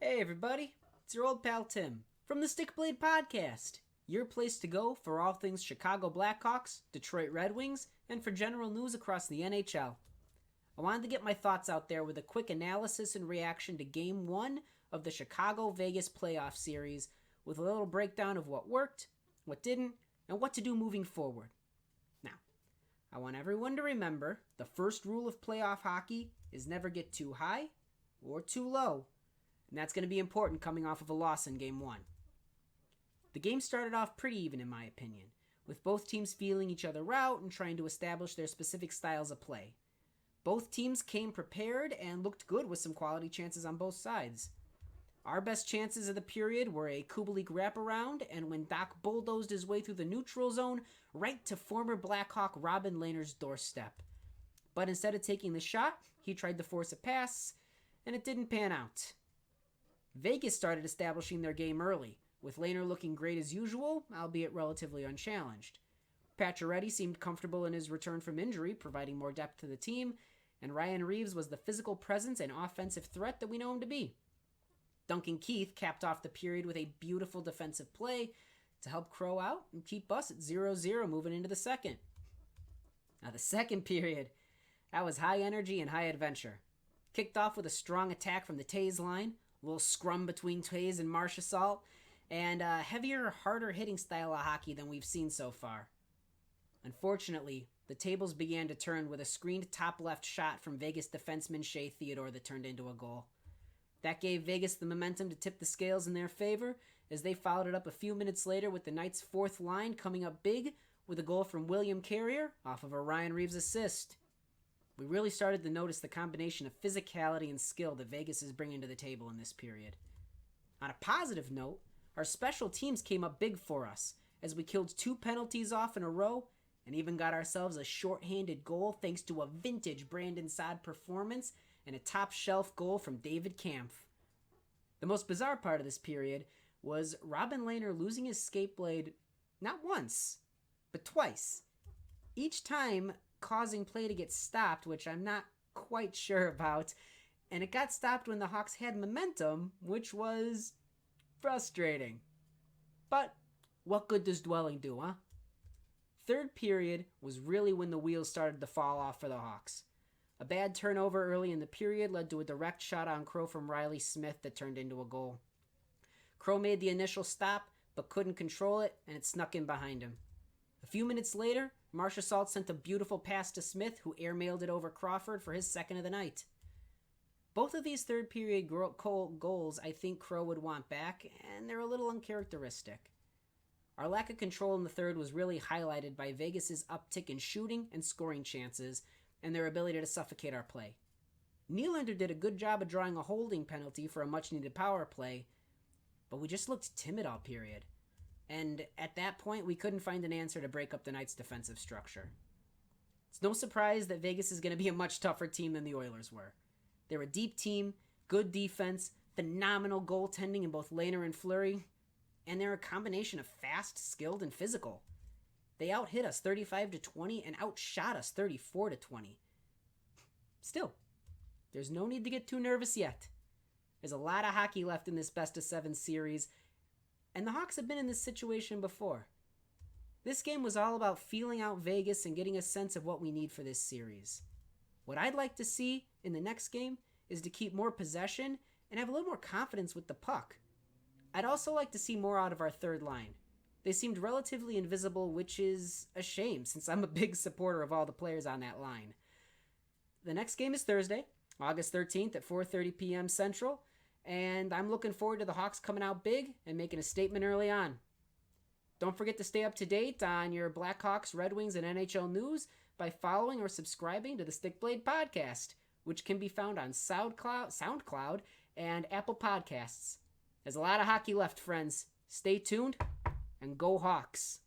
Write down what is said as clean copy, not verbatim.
Hey everybody, it's your old pal Tim from the Stickblade Podcast, your place to go for all things Chicago Blackhawks, Detroit Red Wings, and for general news across the NHL. I wanted to get my thoughts out there with a quick analysis and reaction to Game 1 of the Chicago-Vegas playoff series with a little breakdown of what worked, what didn't, and what to do moving forward. Now, I want everyone to remember the first rule of playoff hockey is never get too high or too low. And that's going to be important coming off of a loss in Game 1. The game started off pretty even in my opinion, with both teams feeling each other out and trying to establish their specific styles of play. Both teams came prepared and looked good with some quality chances on both sides. Our best chances of the period were a Kubalik wraparound, and when Doc bulldozed his way through the neutral zone right to former Blackhawk Robin Lehner's doorstep. But instead of taking the shot, he tried to force a pass, and it didn't pan out. Vegas started establishing their game early, with Lehner looking great as usual, albeit relatively unchallenged. Pacioretty seemed comfortable in his return from injury, providing more depth to the team, and Ryan Reeves was the physical presence and offensive threat that we know him to be. Duncan Keith capped off the period with a beautiful defensive play to help Crow out and keep us at 0-0 moving into the second. Now the second period, that was high energy and high adventure. Kicked off with a strong attack from the Tays line, a little scrum between Tays and Marchessault, and a heavier, harder-hitting style of hockey than we've seen so far. Unfortunately, the tables began to turn with a screened top-left shot from Vegas defenseman Shea Theodore that turned into a goal. That gave Vegas the momentum to tip the scales in their favor, as they followed it up a few minutes later with the Knights' fourth line coming up big with a goal from William Carrier off of a Ryan Reeves assist. We really started to notice the combination of physicality and skill that Vegas is bringing to the table in this period. On a positive note, our special teams came up big for us, as we killed 2 penalties off in a row and even got ourselves a shorthanded goal thanks to a vintage Brandon Saad performance and a top-shelf goal from David Kampf. The most bizarre part of this period was Robin Lehner losing his skate blade not once, but twice. Each time causing play to get stopped, which I'm not quite sure about, and it got stopped when the Hawks had momentum, which was frustrating. But what good does dwelling do, huh? Third period was really when the wheels started to fall off for the Hawks. A bad turnover early in the period led to a direct shot on Crow from Riley Smith that turned into a goal. Crow made the initial stop, but couldn't control it, and it snuck in behind him. A few minutes later, Marchessault sent a beautiful pass to Smith, who airmailed it over Crawford for his second of the night. Both of these third period goals I think Crow would want back, and they're a little uncharacteristic. Our lack of control in the third was really highlighted by Vegas' uptick in shooting and scoring chances, and their ability to suffocate our play. Nylander did a good job of drawing a holding penalty for a much-needed power play, but we just looked timid all period. And at that point, we couldn't find an answer to break up the Knights' defensive structure. It's no surprise that Vegas is going to be a much tougher team than the Oilers were. They're a deep team, good defense, phenomenal goaltending in both Lehner and Fleury, and they're a combination of fast, skilled, and physical. They out-hit us 35-20 and outshot us 34-20. Still, there's no need to get too nervous yet. There's a lot of hockey left in this best-of-7 series, and the Hawks have been in this situation before. This game was all about feeling out Vegas and getting a sense of what we need for this series. What I'd like to see in the next game is to keep more possession and have a little more confidence with the puck. I'd also like to see more out of our third line. They seemed relatively invisible, which is a shame since I'm a big supporter of all the players on that line. The next game is Thursday, August 13th at 4:30 p.m. Central, and I'm looking forward to the Hawks coming out big and making a statement early on. Don't forget to stay up to date on your Blackhawks, Red Wings, and NHL news by following or subscribing to the Stickblade Podcast, which can be found on SoundCloud and Apple Podcasts. There's a lot of hockey left, friends. Stay tuned, and go Hawks.